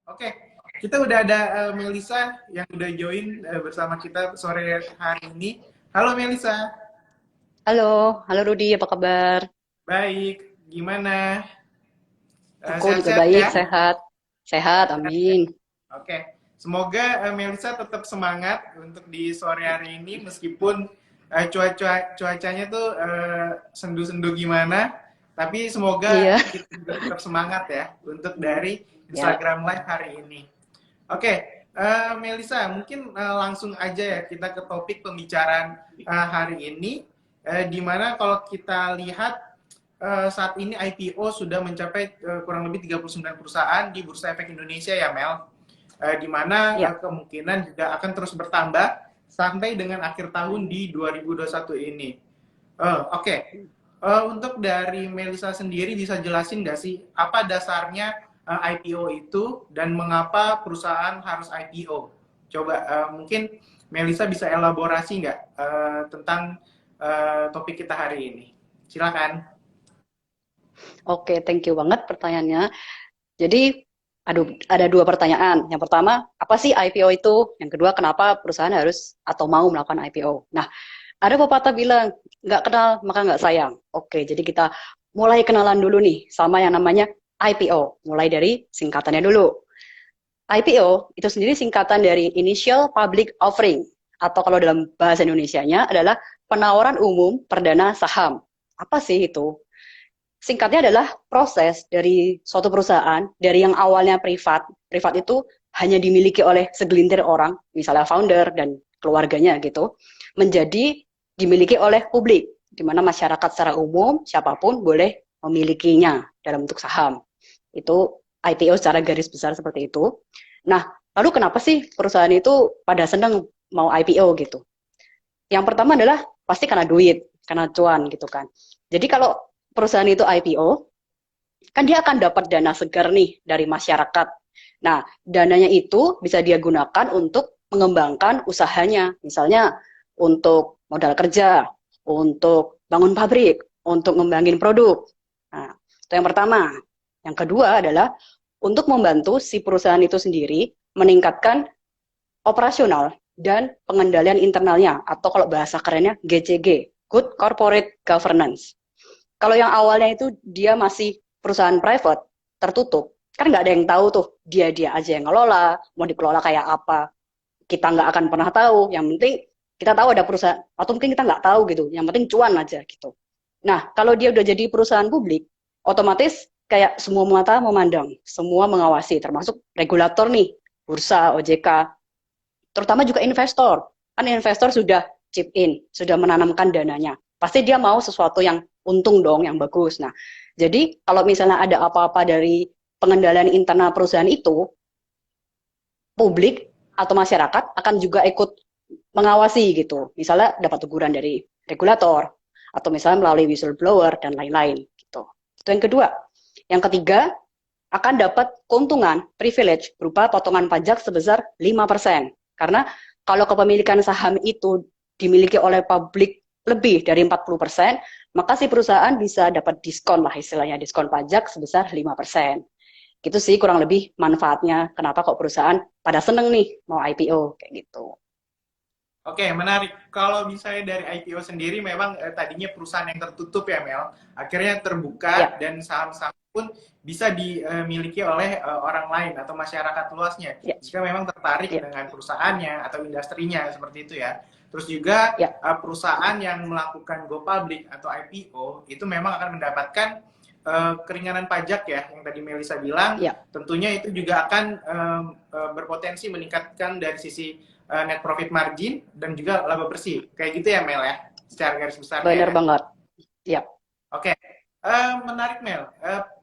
Oke, kita udah ada Melisa yang udah join bersama kita sore hari ini. Halo Melisa. Halo, halo Rudi, apa kabar? Baik, gimana? Aku juga Sehat-sehat baik, ya? sehat. Sehat, amin. Oke, semoga Melisa tetap semangat untuk di sore hari ini meskipun cuacanya tuh sendu-sendu gimana, tapi Iya, semoga kita juga tetap semangat ya untuk dari ya. Instagram Live hari ini. Oke, Melisa, mungkin langsung aja ya kita ke topik pembicaraan hari ini, di mana kalau kita lihat saat ini IPO sudah mencapai kurang lebih 39 perusahaan di Bursa Efek Indonesia ya Mel, di mana Ya. kemungkinan juga akan terus bertambah sampai dengan akhir tahun di 2021 ini. Oke. Untuk dari Melisa sendiri bisa jelasin nggak sih apa dasarnya IPO itu dan mengapa perusahaan harus IPO? Coba mungkin Melisa bisa elaborasi nggak tentang topik kita hari ini? Silakan. Oke, thank you banget pertanyaannya. Jadi, ada dua pertanyaan. Yang pertama, apa sih IPO itu? Yang kedua, kenapa perusahaan harus atau mau melakukan IPO? Nah, ada pepatah bilang, nggak kenal maka nggak sayang. Oke, jadi kita mulai kenalan dulu nih sama yang namanya IPO. Mulai dari singkatannya dulu. IPO itu sendiri singkatan dari Initial Public Offering, atau kalau dalam bahasa Indonesianya adalah penawaran umum perdana saham. Apa sih itu? Singkatnya adalah proses dari suatu perusahaan dari yang awalnya privat itu hanya dimiliki oleh segelintir orang, misalnya founder dan keluarganya gitu, menjadi dimiliki oleh publik, di mana masyarakat secara umum siapapun boleh memilikinya dalam bentuk saham. Itu IPO secara garis besar seperti itu. Nah, lalu kenapa sih perusahaan itu pada senang mau IPO gitu? Yang pertama adalah pasti karena duit, karena cuan gitu kan. Jadi kalau perusahaan itu IPO, kan dia akan dapat dana segar nih dari masyarakat. Nah, dananya itu bisa dia gunakan untuk mengembangkan usahanya. Misalnya untuk modal kerja, untuk bangun pabrik, untuk ngembangin produk. Nah, itu yang pertama. Yang kedua adalah untuk membantu si perusahaan itu sendiri meningkatkan operasional dan pengendalian internalnya, atau kalau bahasa kerennya GCG, Good Corporate Governance. Kalau yang awalnya itu dia masih perusahaan private, tertutup, kan nggak ada yang tahu tuh, dia aja yang ngelola, mau dikelola kayak apa, kita nggak akan pernah tahu. Yang penting kita tahu ada perusahaan, atau mungkin kita nggak tahu gitu, yang penting cuan aja gitu. Nah, kalau dia udah jadi perusahaan publik, otomatis kayak semua mata memandang, semua mengawasi, termasuk regulator nih, bursa, OJK, terutama juga investor. Kan investor sudah chip in, sudah menanamkan dananya. Pasti dia mau sesuatu yang untung dong, yang bagus. Nah, jadi kalau misalnya ada apa-apa dari pengendalian internal perusahaan itu, publik atau masyarakat akan juga ikut mengawasi gitu. Misalnya dapat teguran dari regulator, atau misalnya melalui whistleblower dan lain-lain gitu. Itu yang kedua. Yang ketiga, akan dapat keuntungan privilege berupa potongan pajak sebesar 5%. Karena kalau kepemilikan saham itu dimiliki oleh publik lebih dari 40%, maka si perusahaan bisa dapat diskon lah, istilahnya diskon pajak sebesar 5%. Gitu sih kurang lebih manfaatnya, kenapa kok perusahaan pada seneng nih mau IPO kayak gitu. Oke, menarik. Kalau misalnya dari IPO sendiri memang tadinya perusahaan yang tertutup ya Mel, akhirnya terbuka Ya, dan saham-saham pun bisa dimiliki oleh orang lain atau masyarakat luasnya. ya, Jika memang tertarik ya, dengan perusahaannya atau industrinya seperti itu ya. Terus juga ya, perusahaan yang melakukan go public atau IPO itu memang akan mendapatkan keringanan pajak ya yang tadi Melisa bilang. ya, Tentunya itu juga akan berpotensi meningkatkan dari sisi net profit margin dan juga laba bersih. Kayak gitu ya Mel ya, secara garis besarnya benar ya. banget. Ya, Oke, menarik Mel.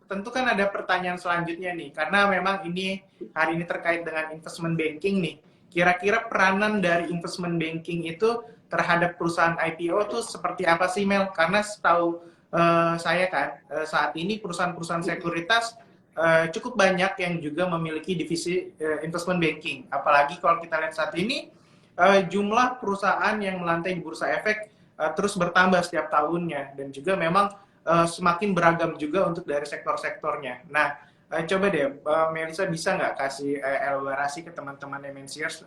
Tentu kan ada pertanyaan selanjutnya nih, karena memang ini hari ini terkait dengan investment banking nih. Kira-kira peranan dari investment banking itu terhadap perusahaan IPO tuh seperti apa sih Mel? Karena setahu saya kan saat ini perusahaan-perusahaan sekuritas cukup banyak yang juga memiliki divisi investment banking. Apalagi kalau kita lihat saat ini jumlah perusahaan yang melantai di bursa efek terus bertambah setiap tahunnya dan juga memang semakin beragam juga untuk dari sektor-sektornya. Nah, Coba deh, Melisa bisa nggak kasih elaborasi ke teman-teman MNCers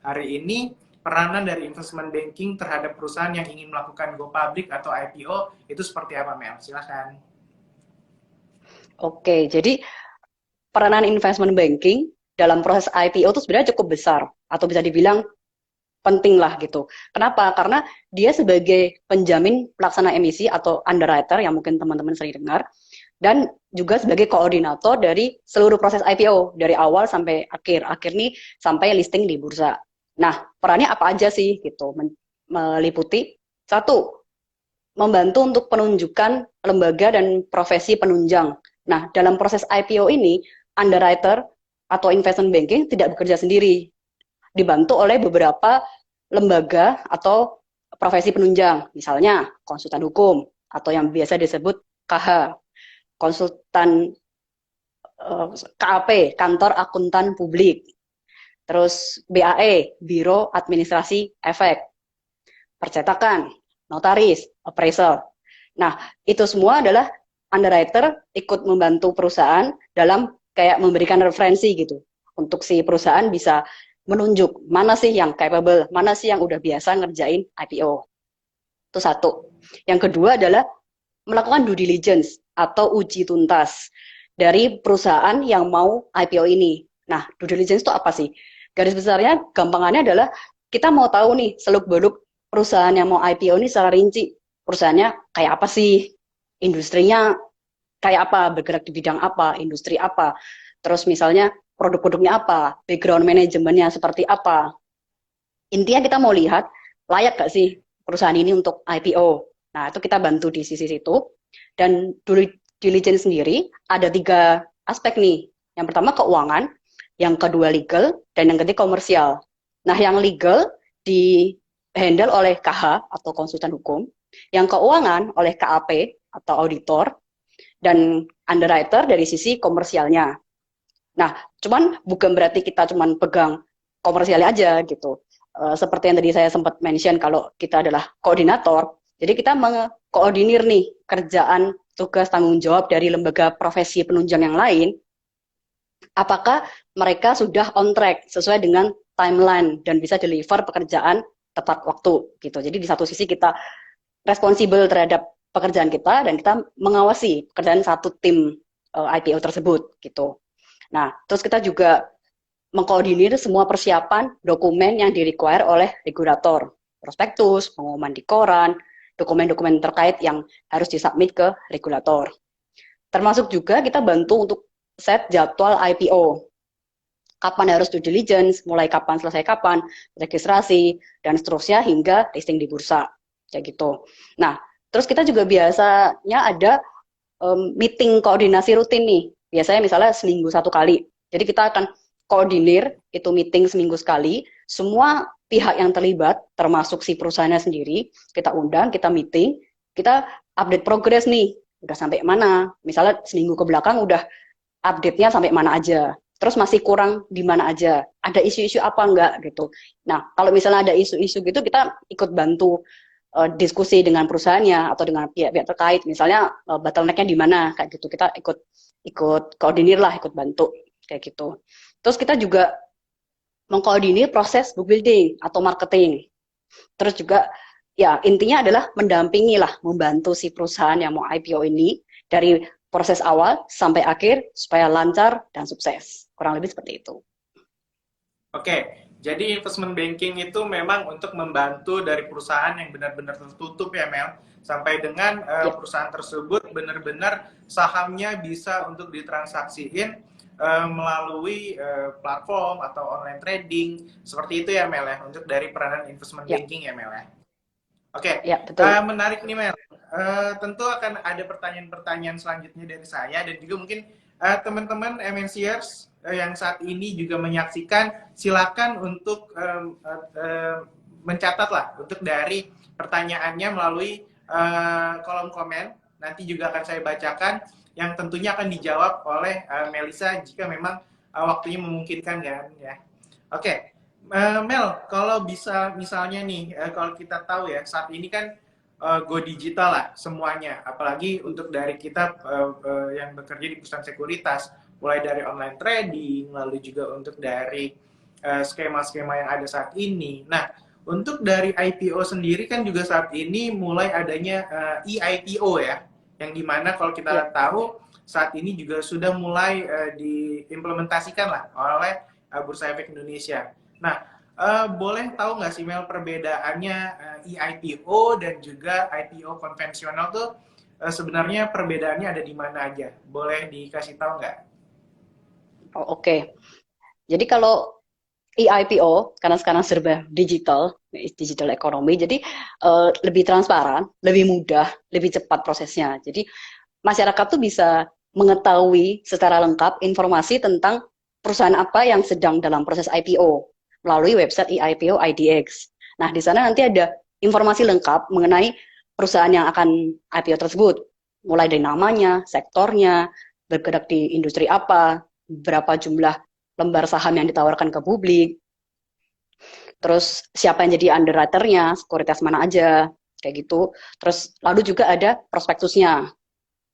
hari ini peranan dari investment banking terhadap perusahaan yang ingin melakukan go public atau IPO itu seperti apa, Mel? Silahkan. Oke, jadi peranan investment banking dalam proses IPO itu sebenarnya cukup besar atau bisa dibilang penting lah gitu. Kenapa? Karena dia sebagai penjamin pelaksana emisi atau underwriter yang mungkin teman-teman sering dengar, dan juga sebagai koordinator dari seluruh proses IPO dari awal sampai akhir nih sampai listing di bursa. Nah, perannya apa aja sih gitu? Meliputi satu, membantu untuk penunjukan lembaga dan profesi penunjang. Nah, dalam proses IPO ini, underwriter atau investment banking tidak bekerja sendiri, dibantu oleh beberapa lembaga atau profesi penunjang, misalnya konsultan hukum atau yang biasa disebut KH, konsultan KAP, Kantor Akuntan Publik, terus BAE, Biro Administrasi Efek, percetakan, notaris, appraisal. Nah, itu semua adalah underwriter ikut membantu perusahaan dalam kayak memberikan referensi gitu untuk si perusahaan bisa menunjuk mana sih yang capable, mana sih yang udah biasa ngerjain IPO. Itu satu. Yang kedua adalah melakukan due diligence atau uji tuntas dari perusahaan yang mau IPO ini. Nah, due diligence itu apa sih? Garis besarnya, gampangannya adalah kita mau tahu nih seluk-beluk perusahaan yang mau IPO ini secara rinci. Perusahaannya kayak apa sih? Industrinya kayak apa? Bergerak di bidang apa? Industri apa? Terus misalnya produk-produknya apa? Background manajemennya seperti apa? Intinya kita mau lihat layak gak sih perusahaan ini untuk IPO. Nah, itu kita bantu di sisi situ. Dan due diligence sendiri ada 3 aspek nih. Yang pertama keuangan, yang kedua legal, dan yang ketiga komersial. Nah, yang legal di handle oleh KH atau konsultan hukum, yang keuangan oleh KAP atau auditor, dan underwriter dari sisi komersialnya. Nah, cuman bukan berarti kita cuman pegang komersialnya aja gitu. Seperti yang tadi saya sempat mention kalau kita adalah koordinator, jadi kita mengkoordinir nih kerjaan, tugas, tanggung jawab dari lembaga profesi penunjang yang lain, apakah mereka sudah on track sesuai dengan timeline dan bisa deliver pekerjaan tepat waktu gitu. Jadi di satu sisi kita responsibel terhadap pekerjaan kita dan kita mengawasi pekerjaan satu tim IPO tersebut gitu. Nah, terus kita juga mengkoordinir semua persiapan dokumen yang di-require oleh regulator, prospektus, pengumuman di koran, dokumen-dokumen terkait yang harus disubmit ke regulator. Termasuk juga kita bantu untuk set jadwal IPO. Kapan harus due diligence, mulai kapan, selesai kapan, registrasi, dan seterusnya hingga listing di bursa. Kayak gitu. Nah, terus kita juga biasanya ada meeting koordinasi rutin nih. Biasanya misalnya seminggu 1 kali. Jadi kita akan koordinir itu meeting seminggu sekali. Semua pihak yang terlibat, termasuk si perusahaannya sendiri, kita undang, kita meeting, kita update progres nih. Udah sampai mana? Misalnya seminggu ke belakang udah update-nya sampai mana aja. Terus masih kurang di mana aja. Ada isu-isu apa enggak gitu. Nah, kalau misalnya ada isu-isu gitu, kita ikut bantu diskusi dengan perusahaannya atau dengan pihak-pihak terkait, misalnya bottleneck-nya di mana kayak gitu, kita ikut koordinir lah, ikut bantu kayak gitu. Terus kita juga mengkoordinir proses book building atau marketing. Terus juga ya intinya adalah mendampingi lah, membantu si perusahaan yang mau IPO ini dari proses awal sampai akhir supaya lancar dan sukses. Kurang lebih seperti itu. Oke, jadi investment banking itu memang untuk membantu dari perusahaan yang benar-benar tertutup ya Mel, sampai dengan Ya, perusahaan tersebut benar-benar sahamnya bisa untuk ditransaksiin melalui platform atau online trading, seperti itu ya Mel ya, untuk dari peranan investment ya, banking ya Mel ya. Oke, ya, betul. menarik nih Mel. Tentu akan ada pertanyaan-pertanyaan selanjutnya dari saya dan juga mungkin teman-teman MNCers yang saat ini juga menyaksikan, silakan untuk mencatat lah untuk dari pertanyaannya melalui kolom komen. Nanti juga akan saya bacakan yang tentunya akan dijawab oleh Melisa jika memang waktunya memungkinkan kan ya. Oke, Mel, kalau bisa misalnya nih, kalau kita tahu ya saat ini kan go digital lah semuanya, apalagi untuk dari kita yang bekerja di perusahaan sekuritas, mulai dari online trading, lalu juga untuk dari skema-skema yang ada saat ini. Nah, untuk dari IPO sendiri kan juga saat ini mulai adanya e-IPO ya, yang dimana kalau Ya. kita tahu saat ini juga sudah mulai diimplementasikan lah oleh Bursa Efek Indonesia. Nah, boleh tahu nggak sih Mel perbedaannya e-IPO dan juga IPO konvensional tuh sebenarnya perbedaannya ada di mana aja? Boleh dikasih tahu nggak? Oh, oke. Jadi kalau e-IPO, karena sekarang serba digital, digital ekonomi, jadi lebih transparan, lebih mudah, lebih cepat prosesnya. Jadi masyarakat tuh bisa mengetahui secara lengkap informasi tentang perusahaan apa yang sedang dalam proses IPO melalui website e-IPO IDX. Nah, di sana nanti ada informasi lengkap mengenai perusahaan yang akan IPO tersebut, mulai dari namanya, sektornya, bergerak di industri apa, berapa jumlah lembar saham yang ditawarkan ke publik, terus siapa yang jadi underwriter-nya, sekuritas mana aja, kayak gitu. Terus lalu juga ada prospektusnya.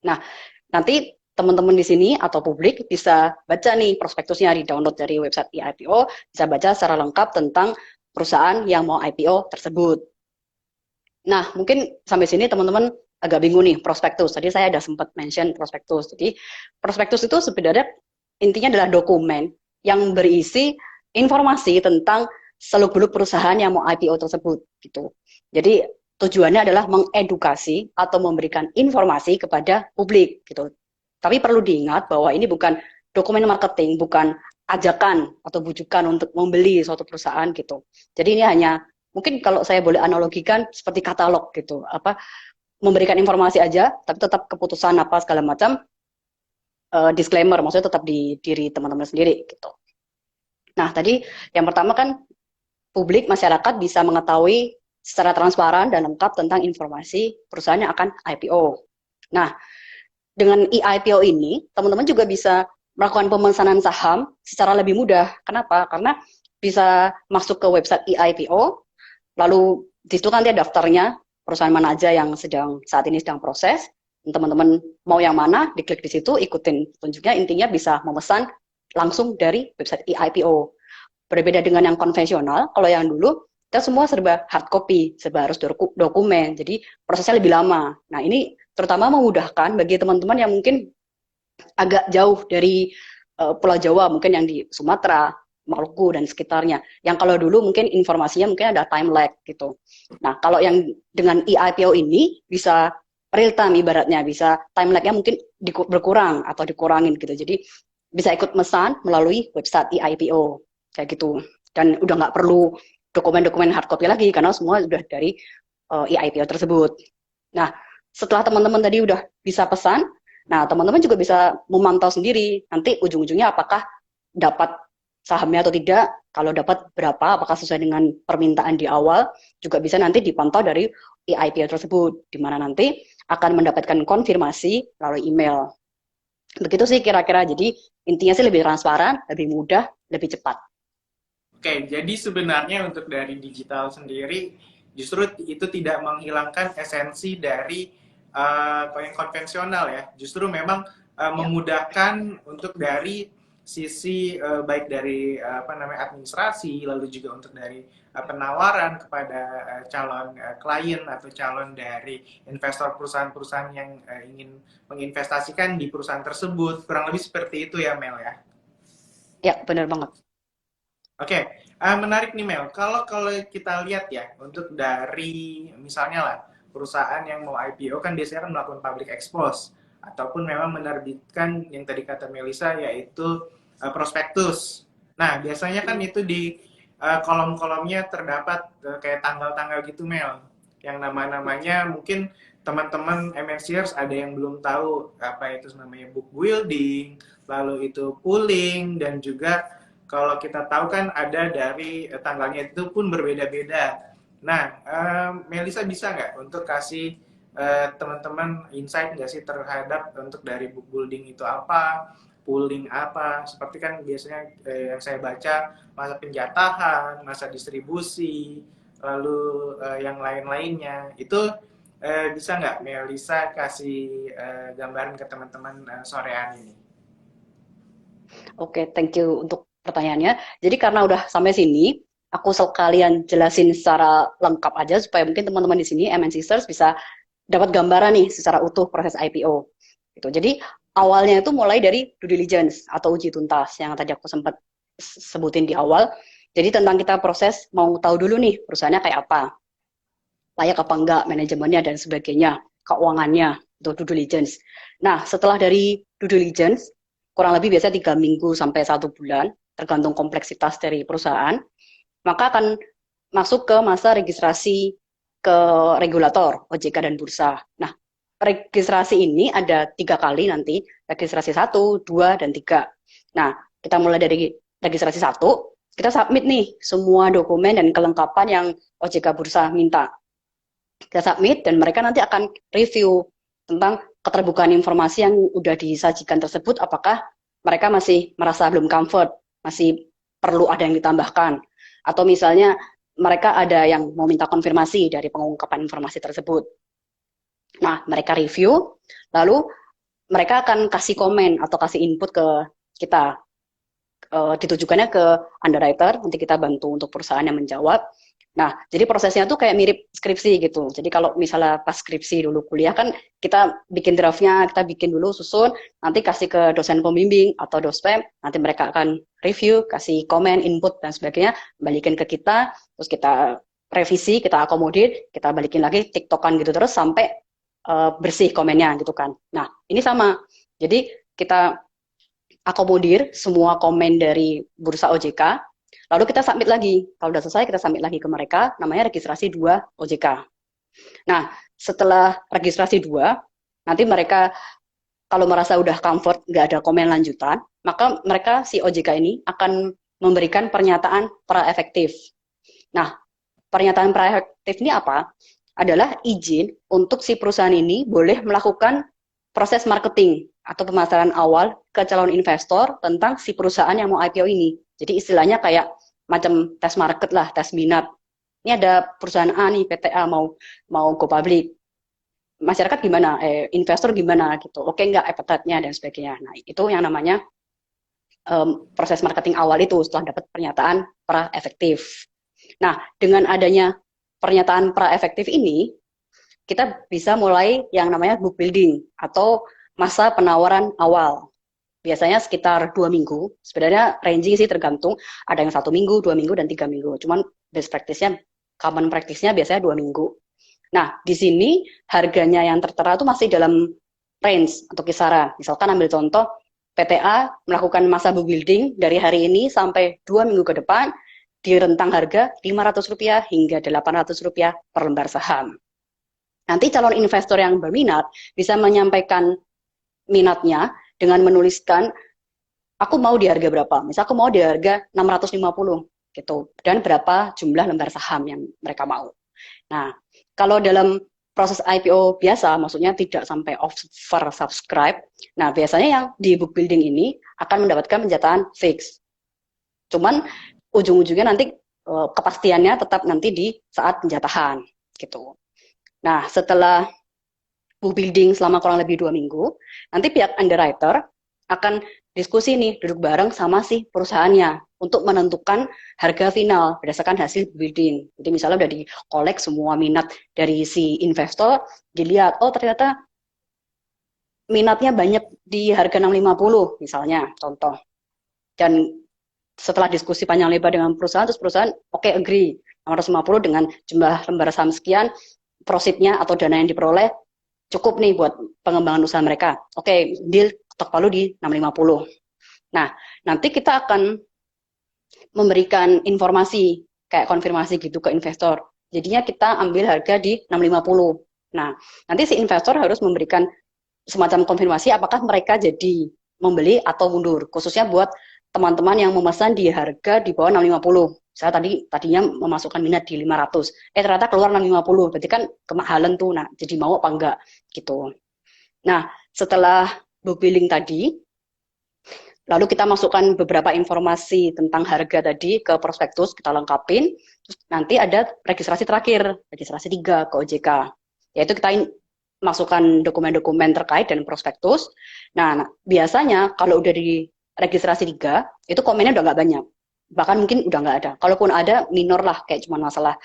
Nah, nanti teman-teman di sini atau publik bisa baca nih prospektusnya, di download dari website IPO, bisa baca secara lengkap tentang perusahaan yang mau IPO tersebut. Nah, mungkin sampai sini teman-teman agak bingung nih prospektus. Tadi saya ada sempat mention prospektus. Jadi prospektus itu sebenarnya intinya adalah dokumen yang berisi informasi tentang seluk-beluk perusahaan yang mau IPO tersebut gitu. Jadi tujuannya adalah mengedukasi atau memberikan informasi kepada publik gitu. Tapi perlu diingat bahwa ini bukan dokumen marketing, bukan ajakan atau bujukan untuk membeli suatu perusahaan gitu. Jadi ini hanya mungkin kalau saya boleh analogikan seperti katalog gitu, apa memberikan informasi aja, tapi tetap keputusan apa segala macam disclaimer, maksudnya tetap di diri teman-teman sendiri gitu. Nah tadi yang pertama kan publik masyarakat bisa mengetahui secara transparan dan lengkap tentang informasi perusahaan yang akan IPO. Nah dengan e-IPO ini teman-teman juga bisa melakukan pemesanan saham secara lebih mudah. Kenapa? Karena bisa masuk ke website e-IPO, lalu di situ nanti ada daftarnya perusahaan mana aja yang saat ini sedang proses. Teman-teman mau yang mana, diklik di situ, ikutin petunjuknya. Intinya bisa memesan langsung dari website e-IPO. Berbeda dengan yang konvensional, kalau yang dulu kita semua serba hard copy, serba harus dokumen. Jadi prosesnya lebih lama. Nah ini terutama memudahkan bagi teman-teman yang mungkin agak jauh dari Pulau Jawa, mungkin yang di Sumatera, Maluku dan sekitarnya. Yang kalau dulu mungkin informasinya mungkin ada time lag gitu. Nah, kalau yang dengan e-IPO ini bisa real time ibaratnya, bisa time lag-nya mungkin berkurang atau dikurangin gitu. Jadi bisa ikut mesan melalui website e-IPO kayak gitu. Dan udah nggak perlu dokumen-dokumen hard copy lagi karena semua sudah dari e-IPO tersebut. Nah, setelah teman-teman tadi udah bisa pesan, nah teman-teman juga bisa memantau sendiri nanti ujung-ujungnya apakah dapat sahamnya atau tidak, kalau dapat berapa, apakah sesuai dengan permintaan di awal, juga bisa nanti dipantau dari e-IPO tersebut, di mana nanti akan mendapatkan konfirmasi melalui email. Begitu sih kira-kira, jadi intinya sih lebih transparan, lebih mudah, lebih cepat. Oke, jadi sebenarnya untuk dari digital sendiri justru itu tidak menghilangkan esensi dari yang konvensional ya. Justru memang Ya. memudahkan untuk dari sisi baik dari apa namanya administrasi, lalu juga untuk dari penawaran kepada calon klien atau calon dari investor perusahaan-perusahaan yang ingin menginvestasikan di perusahaan tersebut. Kurang lebih seperti itu ya, Mel ya. Ya, benar banget. Oke, menarik nih Mel. Kalau kita lihat ya, untuk dari misalnya lah perusahaan yang mau IPO kan biasanya kan melakukan public expose ataupun memang menerbitkan yang tadi kata Melisa yaitu prospektus. Nah, biasanya kan itu di kolom-kolomnya terdapat kayak tanggal-tanggal gitu Mel. Yang nama-namanya mungkin teman-teman MNCers ada yang belum tahu apa itu namanya book building, lalu itu pooling dan juga kalau kita tahu kan ada dari tanggalnya itu pun berbeda-beda. Nah, Melisa bisa nggak untuk kasih teman-teman insight nggak sih terhadap untuk dari book building itu apa, pooling apa, seperti kan biasanya yang saya baca masa penjatahan, masa distribusi, lalu yang lain-lainnya. Itu bisa nggak Melisa kasih gambaran ke teman-teman sore hari ini? Oke, thank you untuk pertanyaannya. Jadi karena udah sampai sini, aku sekalian jelasin secara lengkap aja supaya mungkin teman-teman di sini MNC Search bisa dapat gambaran nih secara utuh proses IPO. Gitu. Jadi awalnya itu mulai dari due diligence atau uji tuntas yang tadi aku sempat sebutin di awal. Jadi tentang kita proses mau tahu dulu nih perusahaannya kayak apa, layak apa enggak, manajemennya dan sebagainya, keuangannya, untuk due diligence. Nah, setelah dari due diligence, kurang lebih biasanya 3 minggu sampai 1 bulan, tergantung kompleksitas dari perusahaan, maka akan masuk ke masa registrasi ke regulator, OJK dan bursa. Nah, registrasi ini ada 3 kali nanti, registrasi 1, 2, dan 3. Nah, kita mulai dari registrasi 1, kita submit nih semua dokumen dan kelengkapan yang OJK bursa minta. Kita submit dan mereka nanti akan review tentang keterbukaan informasi yang udah disajikan tersebut, apakah mereka masih merasa belum comfort, masih perlu ada yang ditambahkan, atau misalnya mereka ada yang mau minta konfirmasi dari pengungkapan informasi tersebut. Nah, mereka review, lalu mereka akan kasih komen atau kasih input ke kita. Ditujukannya ke underwriter, nanti kita bantu untuk perusahaan yang menjawab. Nah, jadi prosesnya tuh kayak mirip skripsi gitu. Jadi kalau misalnya pas skripsi dulu kuliah kan kita bikin draftnya, kita bikin dulu susun, nanti kasih ke dosen pembimbing atau dospem, nanti mereka akan review, kasih komen, input dan sebagainya, balikin ke kita, terus kita revisi, kita akomodir, kita balikin lagi, tiktokan gitu terus sampai bersih komennya gitu kan. Nah, ini sama. Jadi kita akomodir semua komen dari bursa OJK, lalu kita submit lagi. Kalau sudah selesai, kita submit lagi ke mereka, namanya registrasi 2 OJK. Nah, setelah registrasi 2, nanti mereka kalau merasa udah comfort, nggak ada komen lanjutan, maka mereka si OJK ini akan memberikan pernyataan pra-efektif. Nah, pernyataan pra-efektif ini apa? Adalah izin untuk si perusahaan ini boleh melakukan proses marketing atau pemasaran awal ke calon investor tentang si perusahaan yang mau IPO ini. Jadi istilahnya kayak macam tes market lah, tes minat. Ini ada perusahaan A nih, PTA mau go public. Masyarakat gimana? Investor gimana gitu? Oke nggak appetite-nya dan sebagainya. Nah, itu yang namanya proses marketing awal itu setelah dapat pernyataan pra-efektif. Nah, dengan adanya pernyataan pra-efektif ini, kita bisa mulai yang namanya book building atau masa penawaran awal. Biasanya sekitar 2 minggu. Sebenarnya ranging sih tergantung. Ada yang 1 minggu, 2 minggu, dan 3 minggu. Cuman best practice-nya, common practice-nya biasanya 2 minggu. Nah, di sini harganya yang tertera itu masih dalam range atau kisaran. Misalkan ambil contoh, PTA melakukan masa book building dari hari ini sampai 2 minggu ke depan di rentang harga Rp500 hingga Rp800 per lembar saham. Nanti calon investor yang berminat bisa menyampaikan minatnya dengan menuliskan, aku mau di harga berapa? Misal aku mau di harga 650 gitu. Dan berapa jumlah lembar saham yang mereka mau. Nah, kalau dalam proses IPO biasa, maksudnya tidak sampai oversubscribe, nah biasanya yang di book building ini akan mendapatkan penjataan fix. Cuman ujung-ujungnya nanti kepastiannya tetap nanti di saat penjatahan gitu. Nah, setelah book building selama kurang lebih 2 minggu, nanti pihak underwriter akan diskusi nih, duduk bareng sama si perusahaannya untuk menentukan harga final berdasarkan hasil book building. Jadi misalnya udah di-collect semua minat dari si investor, dilihat, oh ternyata minatnya banyak di harga 650 misalnya, contoh. Dan setelah diskusi panjang lebar dengan perusahaan, terus perusahaan oke, agree 650 dengan jumlah lembar saham sekian, proceed-nya atau dana yang diperoleh cukup nih buat pengembangan usaha mereka. Oke, deal ketok palu di 650. Nah, nanti kita akan memberikan informasi kayak konfirmasi gitu ke investor. Jadinya kita ambil harga di 650. Nah, nanti si investor harus memberikan semacam konfirmasi apakah mereka jadi membeli atau mundur, khususnya buat teman-teman yang memesan di harga di bawah 650. Saya tadinya memasukkan minat di 500. Ternyata keluar 650. Berarti kan kemahalan tuh. Nah, jadi mau apa enggak gitu. Nah, setelah book building tadi, lalu kita masukkan beberapa informasi tentang harga tadi ke prospektus, kita lengkapin. Terus nanti ada registrasi terakhir, registrasi 3 ke OJK. Yaitu kita masukkan dokumen-dokumen terkait dan prospektus. Nah, biasanya kalau udah di registrasi 3, itu komennya udah nggak banyak. Bahkan mungkin udah nggak ada. Kalaupun ada, minor lah, kayak cuma masalah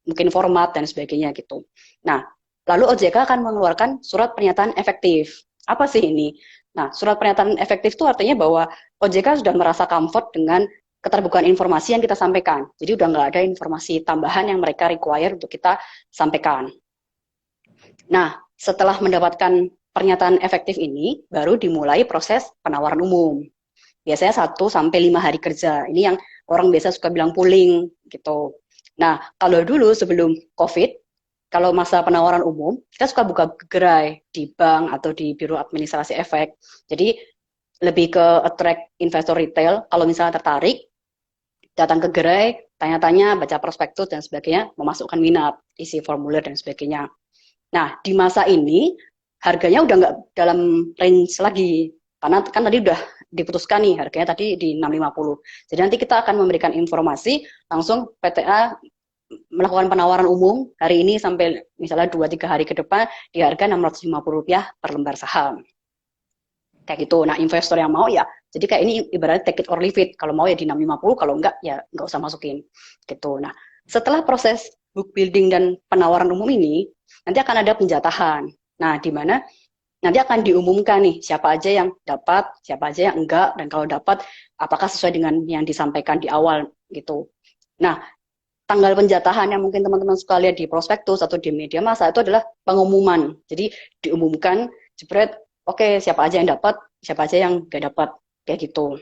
mungkin format dan sebagainya gitu. Nah, lalu OJK akan mengeluarkan surat pernyataan efektif. Apa sih ini? Nah, surat pernyataan efektif itu artinya bahwa OJK sudah merasa comfort dengan keterbukaan informasi yang kita sampaikan. Jadi udah nggak ada informasi tambahan yang mereka require untuk kita sampaikan. Nah, setelah mendapatkan pernyataan efektif ini, baru dimulai proses penawaran umum. Biasanya 1 sampai 5 hari kerja. Ini yang orang biasa suka bilang pooling gitu. Nah, kalau dulu sebelum COVID, kalau masa penawaran umum, kita suka buka gerai di bank atau di Biro Administrasi Efek. Jadi lebih ke attract investor retail. Kalau misalnya tertarik, datang ke gerai, tanya-tanya, baca prospektus dan sebagainya, memasukkan minat, isi formulir dan sebagainya. Nah, di masa ini harganya udah nggak dalam range lagi. Karena kan tadi udah diputuskan nih harganya tadi di 650. Jadi nanti kita akan memberikan informasi langsung PTA melakukan penawaran umum hari ini sampai misalnya 2-3 hari ke depan di harga Rp650 per lembar saham. Kayak gitu. Nah, investor yang mau ya, jadi kayak ini ibaratnya take it or leave it. Kalau mau ya di 650, kalau enggak ya nggak usah masukin. Gitu. Nah, setelah proses book building dan penawaran umum ini, nanti akan ada penjatahan. Nah, di mana nanti akan diumumkan nih siapa aja yang dapat, siapa aja yang enggak, dan kalau dapat apakah sesuai dengan yang disampaikan di awal gitu. Nah, tanggal penjatahan yang mungkin teman-teman suka lihat di prospektus atau di media massa itu adalah pengumuman. Jadi diumumkan, jebret, oke, siapa aja yang dapat, siapa aja yang nggak dapat, kayak gitu.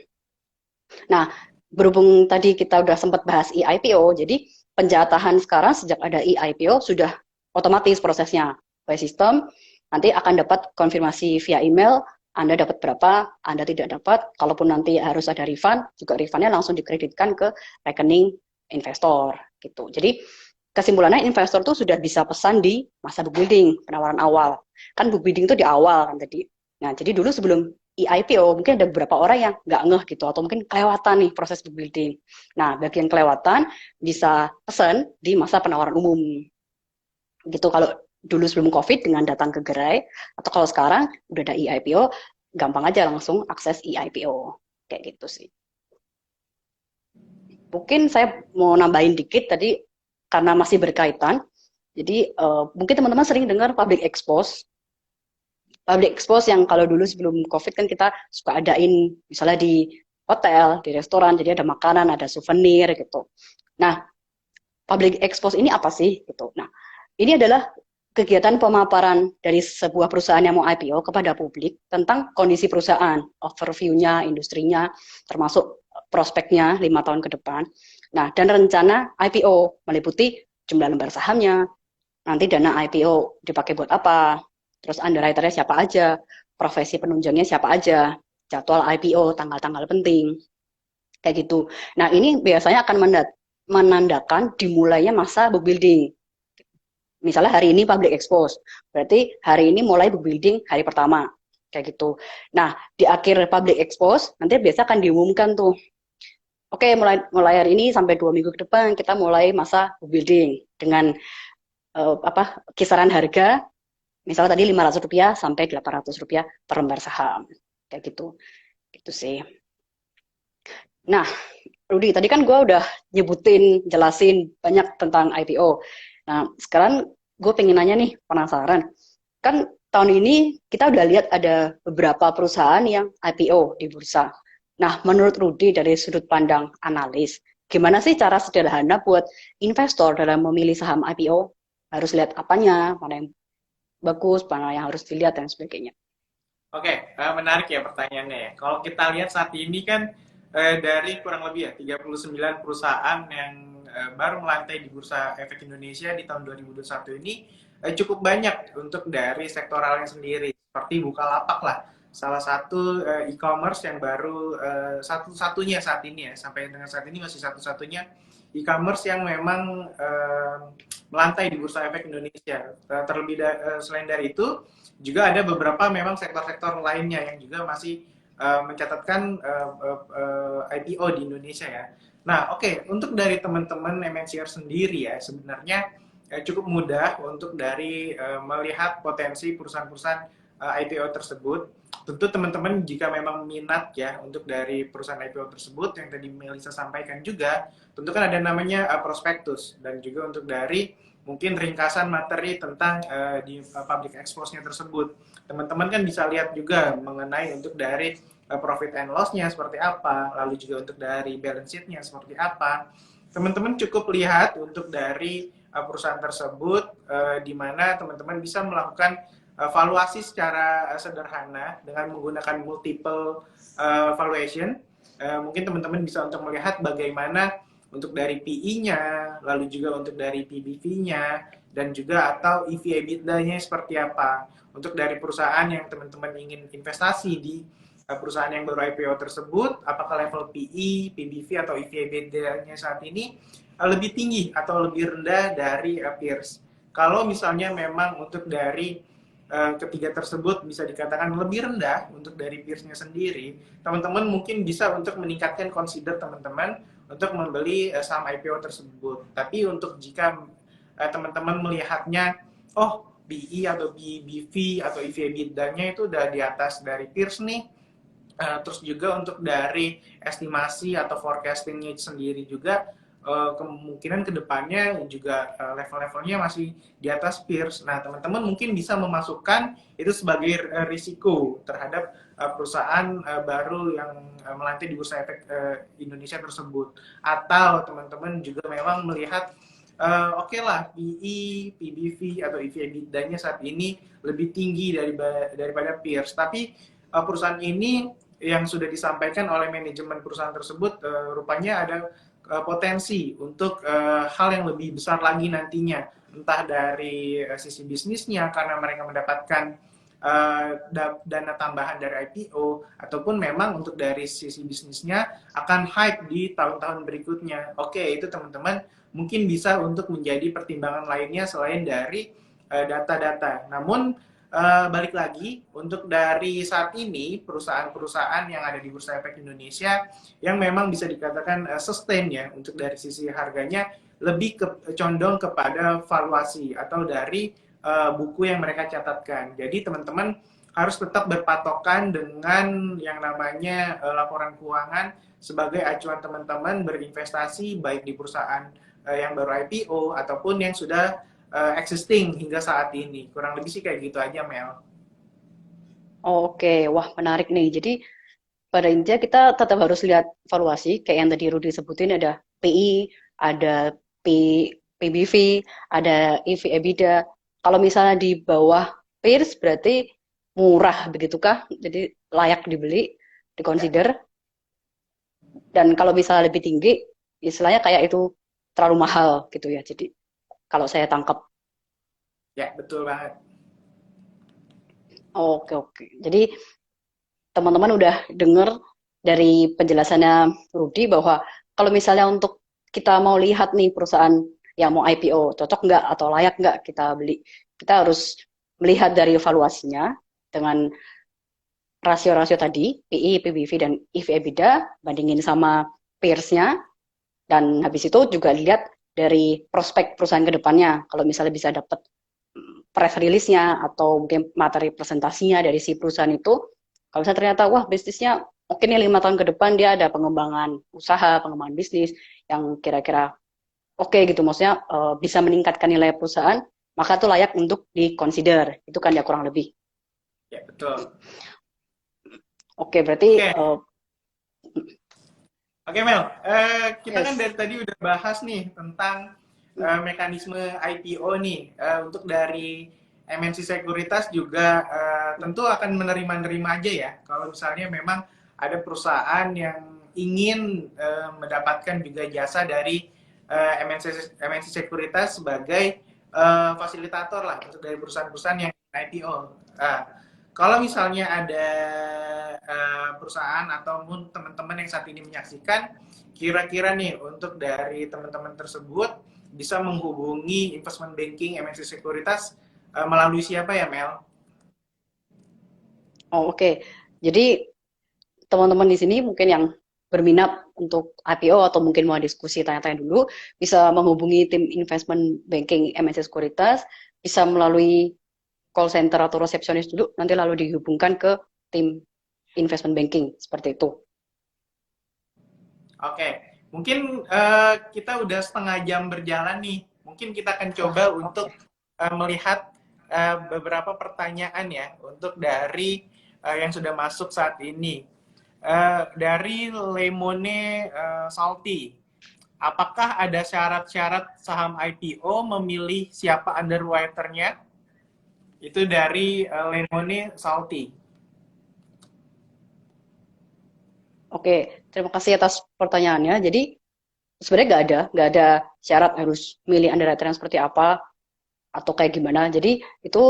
Nah, berhubung tadi kita udah sempat bahas e-IPO, jadi penjatahan sekarang sejak ada e-IPO sudah otomatis prosesnya by sistem. Nanti akan dapat konfirmasi via email, Anda dapat berapa, Anda tidak dapat. Kalaupun nanti harus ada refund, juga refundnya langsung dikreditkan ke rekening investor gitu. Jadi kesimpulannya investor tuh sudah bisa pesan di masa book building, penawaran awal. Kan book building itu di awal kan tadi. Nah, jadi dulu sebelum e-IPO mungkin ada beberapa orang yang nggak ngeh gitu atau mungkin kelewatan nih proses book building. Nah, bagi yang kelewatan bisa pesan di masa penawaran umum. Gitu kalau dulu sebelum COVID dengan datang ke gerai atau kalau sekarang udah ada e-IPO gampang aja langsung akses e-IPO. Kayak gitu sih. Mungkin saya mau nambahin dikit tadi karena masih berkaitan. Jadi mungkin teman-teman sering dengar public expose. Public expose yang kalau dulu sebelum COVID kan kita suka adain misalnya di hotel, di restoran, jadi ada makanan, ada souvenir gitu. Nah, public expose ini apa sih gitu. Nah, ini adalah kegiatan pemaparan dari sebuah perusahaan yang mau IPO kepada publik tentang kondisi perusahaan, overview-nya, industrinya, termasuk prospeknya 5 tahun ke depan. Nah, dan rencana IPO meliputi jumlah lembar sahamnya, nanti dana IPO dipakai buat apa, terus underwriter-nya siapa aja, profesi penunjangnya siapa aja, jadwal IPO, tanggal-tanggal penting, kayak gitu. Nah, ini biasanya akan menandakan dimulainya masa book building. Misalnya hari ini public expose, berarti hari ini mulai book building hari pertama, kayak gitu. Nah, di akhir public expose, nanti biasa akan diumumkan tuh, oke, mulai hari ini sampai 2 minggu ke depan kita mulai masa book building dengan kisaran harga, misalnya tadi Rp500 sampai Rp800 per lembar saham, kayak gitu. Gitu sih. Nah, Rudi, tadi kan gue udah nyebutin, jelasin banyak tentang IPO. Nah, sekarang gue pengen nanya nih, penasaran. Kan tahun ini kita udah lihat ada beberapa perusahaan yang IPO di bursa. Nah, menurut Rudi dari sudut pandang analis, gimana sih cara sederhana buat investor dalam memilih saham IPO? Harus lihat apanya, mana yang bagus, mana yang harus dilihat, dan sebagainya. Oke, menarik ya pertanyaannya ya. Kalau kita lihat saat ini kan dari kurang lebih ya 39 perusahaan yang baru melantai di Bursa Efek Indonesia di tahun 2021 ini cukup banyak untuk dari sektoralnya sendiri. Seperti Bukalapak lah, salah satu e-commerce yang baru satu-satunya saat ini ya, sampai dengan saat ini masih satu-satunya e-commerce yang memang melantai di Bursa Efek Indonesia. Terlebih selain dari itu, juga ada beberapa memang sektor-sektor lainnya yang juga masih mencatatkan IPO di Indonesia ya. Nah, oke, untuk dari teman-teman MNCR sendiri ya, sebenarnya cukup mudah untuk dari melihat potensi perusahaan-perusahaan IPO tersebut. tentu teman-teman jika memang minat ya untuk dari perusahaan IPO tersebut yang tadi Melisa sampaikan juga, tentu kan ada namanya prospektus dan juga untuk dari mungkin ringkasan materi tentang di public expose-nya tersebut. Teman-teman kan bisa lihat juga mengenai untuk dari profit and loss-nya seperti apa, lalu juga untuk dari balance sheet-nya seperti apa. Teman-teman cukup lihat untuk dari perusahaan tersebut di mana teman-teman bisa melakukan valuasi secara sederhana dengan menggunakan multiple valuation. Mungkin teman-teman bisa untuk melihat bagaimana untuk dari PE-nya, lalu juga untuk dari PBV-nya, dan juga atau EV/EBITDA-nya seperti apa. Untuk dari perusahaan yang teman-teman ingin investasi di perusahaan yang baru IPO tersebut, apakah level PE, PBV, atau EV/EBITDA-nya saat ini lebih tinggi atau lebih rendah dari peers. Kalau misalnya memang untuk dari ketiga tersebut bisa dikatakan lebih rendah untuk dari peersnya sendiri, teman-teman mungkin bisa untuk meningkatkan consider teman-teman untuk membeli saham IPO tersebut. Tapi untuk jika teman-teman melihatnya, oh BE atau BV atau EV/EBITDA-nya itu udah di atas dari peers nih, terus juga untuk dari estimasi atau forecastingnya sendiri juga kemungkinan kedepannya juga level-levelnya masih di atas peers. Nah, teman-teman mungkin bisa memasukkan itu sebagai risiko terhadap perusahaan baru yang melantai di Bursa Efek Indonesia tersebut. Atau teman-teman juga memang melihat oke lah, PE, PBV atau EV/EBITDA-nya saat ini lebih tinggi daripada peers. Tapi perusahaan ini yang sudah disampaikan oleh manajemen perusahaan tersebut rupanya ada potensi untuk hal yang lebih besar lagi nantinya, entah dari sisi bisnisnya karena mereka mendapatkan dana tambahan dari IPO, ataupun memang untuk dari sisi bisnisnya akan hype di tahun-tahun berikutnya. Oke, itu teman-teman mungkin bisa untuk menjadi pertimbangan lainnya selain dari data-data. Namun balik lagi, untuk dari saat ini perusahaan-perusahaan yang ada di Bursa Efek Indonesia yang memang bisa dikatakan sustain ya untuk dari sisi harganya lebih condong kepada valuasi atau dari buku yang mereka catatkan. Jadi teman-teman harus tetap berpatokan dengan yang namanya laporan keuangan sebagai acuan teman-teman berinvestasi baik di perusahaan yang baru IPO ataupun yang sudah existing hingga saat ini. Kurang lebih sih kayak gitu aja, Mel. Oke, wah menarik nih. Jadi pada intinya kita tetap harus lihat valuasi, kayak yang tadi Rudy sebutin ada PI, ada P, PBV, ada EV/EBITDA. Kalau misalnya di bawah peers berarti murah begitukah? Jadi layak dibeli, Ya, dikonsider. Dan kalau misalnya lebih tinggi, istilahnya kayak itu terlalu mahal gitu ya. Jadi kalau saya tangkap. ya betul banget. Oke, oke. Jadi teman-teman udah dengar dari penjelasannya Rudy bahwa kalau misalnya untuk kita mau lihat nih perusahaan yang mau IPO, cocok nggak atau layak nggak kita beli, kita harus melihat dari evaluasinya dengan rasio-rasio tadi, PI, PBV, dan EV/EBITDA, bandingin sama peers-nya, dan habis itu juga lihat dari prospek perusahaan ke depannya, kalau misalnya bisa dapat press release-nya atau mungkin materi presentasinya dari si perusahaan itu, kalau misalnya ternyata wah bisnisnya oke nih 5 tahun ke depan dia ada pengembangan usaha, pengembangan bisnis yang kira-kira oke gitu, maksudnya bisa meningkatkan nilai perusahaan, maka itu layak untuk di-consider, itu kan ya kurang lebih. Ya, betul. Oke, berarti Oke, oke Mel. Kita kan yes. dari tadi udah bahas nih tentang mekanisme IPO nih. Untuk dari MNC Sekuritas juga tentu akan menerima-nerima aja ya. Kalau misalnya memang ada perusahaan yang ingin mendapatkan juga jasa dari MNC Sekuritas sebagai fasilitator lah untuk dari perusahaan-perusahaan yang IPO. Kalau misalnya ada perusahaan ataupun teman-teman yang saat ini menyaksikan, kira-kira nih untuk dari teman-teman tersebut bisa menghubungi investment banking MNC Sekuritas melalui siapa ya, Mel? Oh, oke. Jadi teman-teman di sini mungkin yang berminat untuk IPO atau mungkin mau diskusi tanya-tanya dulu, bisa menghubungi tim investment banking MNC Sekuritas, bisa melalui call center atau resepsionis dulu, nanti lalu dihubungkan ke tim investment banking seperti itu. Oke, mungkin kita udah setengah jam berjalan nih. Mungkin kita akan coba untuk melihat beberapa pertanyaan ya untuk dari yang sudah masuk saat ini. Dari Lemone Salty, apakah ada syarat-syarat saham IPO memilih siapa underwriter-nya? Itu dari Lemone Salty. Oke, terima kasih atas pertanyaannya. Jadi sebenarnya nggak ada syarat harus milih underwriter yang seperti apa atau kayak gimana. Jadi itu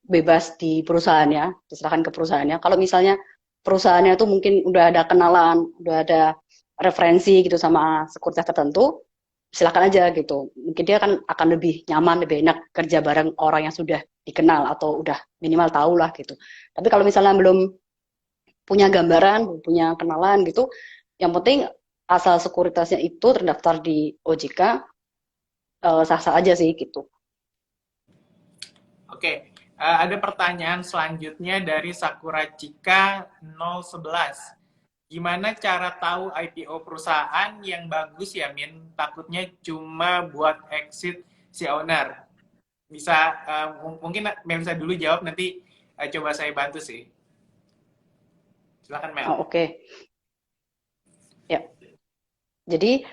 bebas di perusahaannya, diserahkan ke perusahaannya. Kalau misalnya perusahaannya itu mungkin udah ada kenalan, udah ada referensi gitu sama sekuritas tertentu, silakan aja gitu. Mungkin dia akan lebih nyaman, lebih enak kerja bareng orang yang sudah dikenal atau udah minimal tahu lah gitu. Tapi kalau misalnya belum punya gambaran, belum punya kenalan gitu, yang penting asal sekuritasnya itu terdaftar di OJK, sah-sah aja sih gitu. Oke, ada pertanyaan selanjutnya dari Sakura Cika 011. Gimana cara tahu IPO perusahaan yang bagus ya, Min? Takutnya cuma buat exit si owner. Bisa, mungkin Melisa dulu jawab, nanti coba saya bantu sih. Silakan, Mel. Oke. Ya, jadi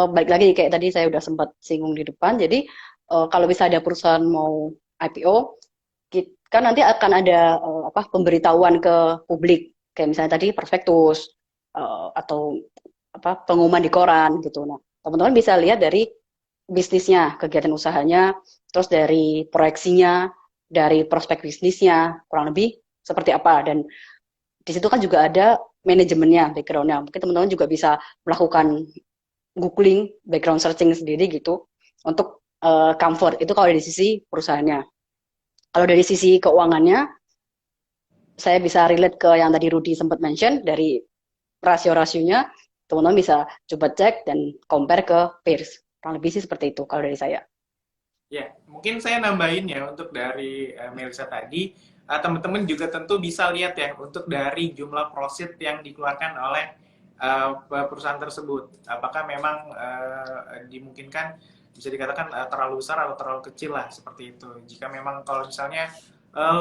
balik lagi kayak tadi saya udah sempat singgung di depan. Jadi kalau bisa ada perusahaan mau IPO, kan nanti akan ada pemberitahuan ke publik, kayak misalnya tadi prospektus atau pengumuman di koran gitu. Nah, teman-teman bisa lihat dari bisnisnya, kegiatan usahanya, terus dari proyeksinya, dari prospek bisnisnya, kurang lebih seperti apa. Dan di situ kan juga ada manajemennya, backgroundnya. Mungkin teman-teman juga bisa melakukan googling, background searching sendiri gitu untuk comfort. Itu kalau dari sisi perusahaannya. Kalau dari sisi keuangannya, saya bisa relate ke yang tadi Rudy sempat mention, dari rasio-rasionya, teman-teman bisa coba cek dan compare ke peers. Kurang lebih sih seperti itu kalau dari saya. Ya, mungkin saya nambahin ya untuk dari Melisa tadi, teman-teman juga tentu bisa lihat ya untuk dari jumlah proceed yang dikeluarkan oleh perusahaan tersebut. Apakah memang dimungkinkan bisa dikatakan terlalu besar atau terlalu kecil lah seperti itu. Jika memang kalau misalnya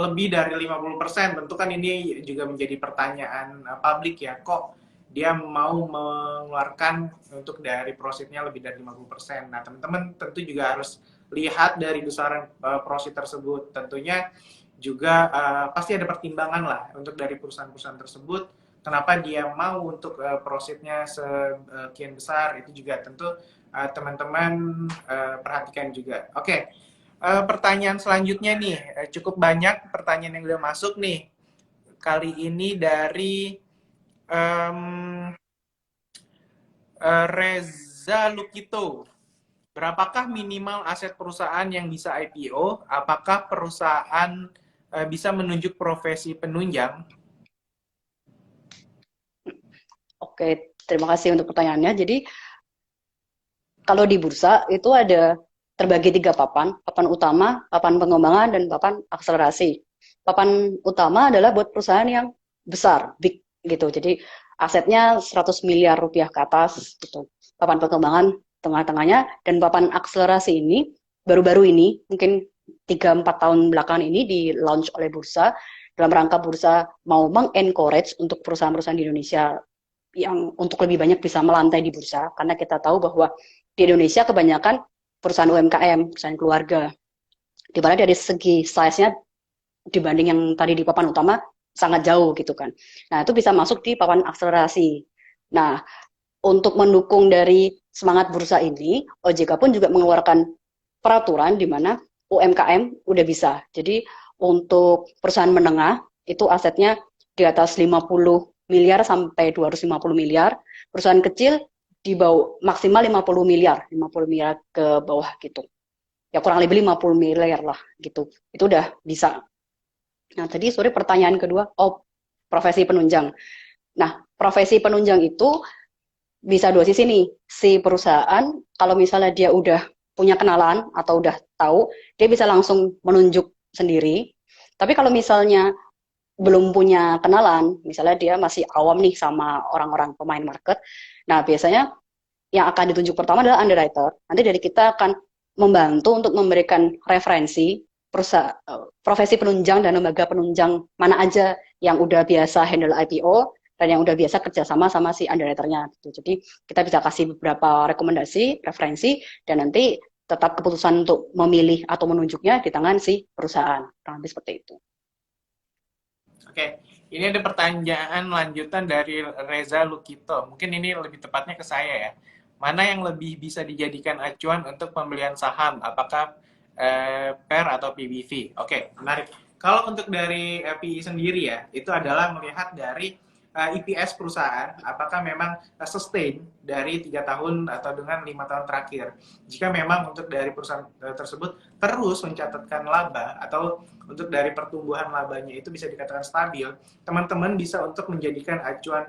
lebih dari 50%, tentu kan ini juga menjadi pertanyaan publik ya, kok dia mau mengeluarkan untuk dari proceednya lebih dari 50%. Nah, teman-teman tentu juga harus lihat dari besaran proceed tersebut. Tentunya juga pasti ada pertimbangan lah untuk dari perusahaan-perusahaan tersebut. Kenapa dia mau untuk proceednya sekian besar, itu juga tentu teman-teman perhatikan juga. Oke, pertanyaan selanjutnya nih, cukup banyak pertanyaan yang udah masuk nih. Kali ini dari Reza Lukito. Berapakah minimal aset perusahaan yang bisa IPO? Apakah perusahaan bisa menunjuk profesi penunjang? Oke, terima kasih untuk pertanyaannya. Jadi kalau di bursa itu ada terbagi 3 papan, papan utama, papan pengembangan, dan papan akselerasi. Papan utama adalah buat perusahaan yang besar, big gitu. Jadi asetnya 100 miliar rupiah ke atas gitu. Papan pengembangan tengah-tengahnya, dan papan akselerasi ini baru-baru ini, mungkin 3-4 tahun belakangan ini di launch oleh bursa, dalam rangka bursa mau mengencourage untuk perusahaan-perusahaan di Indonesia yang untuk lebih banyak bisa melantai di bursa, karena kita tahu bahwa di Indonesia kebanyakan perusahaan UMKM, perusahaan keluarga, di mana dari segi size-nya dibanding yang tadi di papan utama sangat jauh gitu kan. Nah, itu bisa masuk di papan akselerasi. Nah, untuk mendukung dari semangat bursa ini, OJK pun juga mengeluarkan peraturan di mana UMKM udah bisa. Jadi untuk perusahaan menengah itu asetnya di atas 50 miliar sampai 250 miliar. Perusahaan kecil di bawah maksimal 50 miliar, 50 miliar ke bawah gitu. Ya kurang lebih 50 miliar lah gitu. Itu udah bisa. Nah, tadi sore pertanyaan kedua, profesi penunjang. Nah, profesi penunjang itu bisa dua sisi nih. Si perusahaan, kalau misalnya dia udah punya kenalan atau udah tahu, dia bisa langsung menunjuk sendiri. Tapi kalau misalnya belum punya kenalan, misalnya dia masih awam nih sama orang-orang pemain market. Nah, biasanya yang akan ditunjuk pertama adalah underwriter. Nanti dari kita akan membantu untuk memberikan referensi profesi penunjang dan lembaga penunjang mana aja yang udah biasa handle IPO dan yang udah biasa kerjasama sama si underwriternya. Gitu. Jadi kita bisa kasih beberapa rekomendasi, referensi, dan nanti tetap keputusan untuk memilih atau menunjuknya di tangan si perusahaan. Kurang lebih seperti itu. Oke, ini ada pertanyaan lanjutan dari Reza Lukito. Mungkin ini lebih tepatnya ke saya ya. Mana yang lebih bisa dijadikan acuan untuk pembelian saham? Apakah PER atau PBV? Oke, menarik. Kalau untuk dari PI sendiri ya, itu adalah melihat dari EPS perusahaan, apakah memang sustain dari 3 tahun atau dengan 5 tahun terakhir. Jika memang untuk dari perusahaan tersebut terus mencatatkan laba atau untuk dari pertumbuhan labanya itu bisa dikatakan stabil, teman-teman bisa untuk menjadikan acuan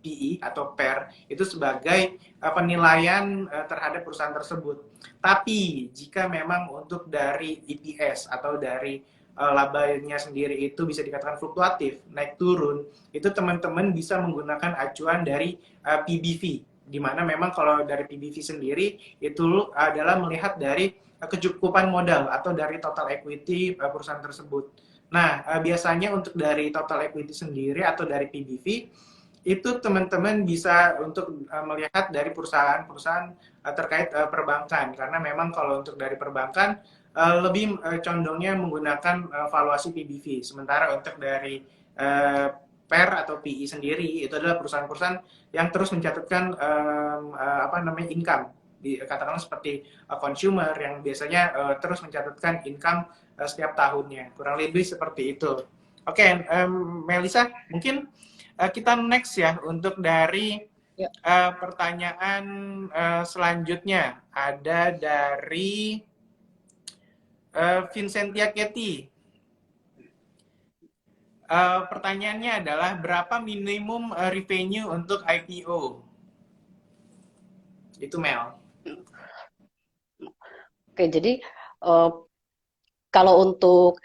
PE atau PER itu sebagai penilaian terhadap perusahaan tersebut. Tapi jika memang untuk dari EPS atau dari labanya sendiri itu bisa dikatakan fluktuatif, naik turun, itu teman-teman bisa menggunakan acuan dari PBV, di mana memang kalau dari PBV sendiri itu adalah melihat dari kecukupan modal atau dari total equity perusahaan tersebut. Nah, biasanya untuk dari total equity sendiri atau dari PBV itu teman-teman bisa untuk melihat dari perusahaan-perusahaan terkait perbankan, karena memang kalau untuk dari perbankan lebih condongnya menggunakan valuasi PBV, sementara untuk dari PER atau PI sendiri itu adalah perusahaan-perusahaan yang terus mencatatkan apa namanya income, katakanlah seperti consumer yang biasanya terus mencatatkan income setiap tahunnya, kurang lebih seperti itu. Oke, Melisa, mungkin kita next ya untuk dari Ya. pertanyaan selanjutnya ada dari Vincentia Ketty. Pertanyaannya adalah berapa minimum revenue untuk IPO? Itu Mel. Oke, jadi kalau untuk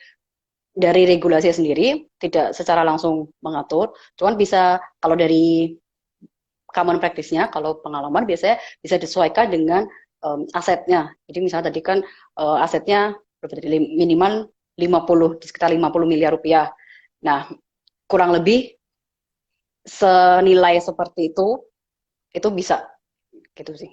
dari regulasi sendiri tidak secara langsung mengatur, cuman bisa kalau dari common practice-nya, kalau pengalaman biasanya bisa disesuaikan dengan asetnya. Jadi misalnya tadi kan asetnya minimal 50, sekitar 50 miliar rupiah. Nah, kurang lebih senilai seperti itu bisa gitu sih.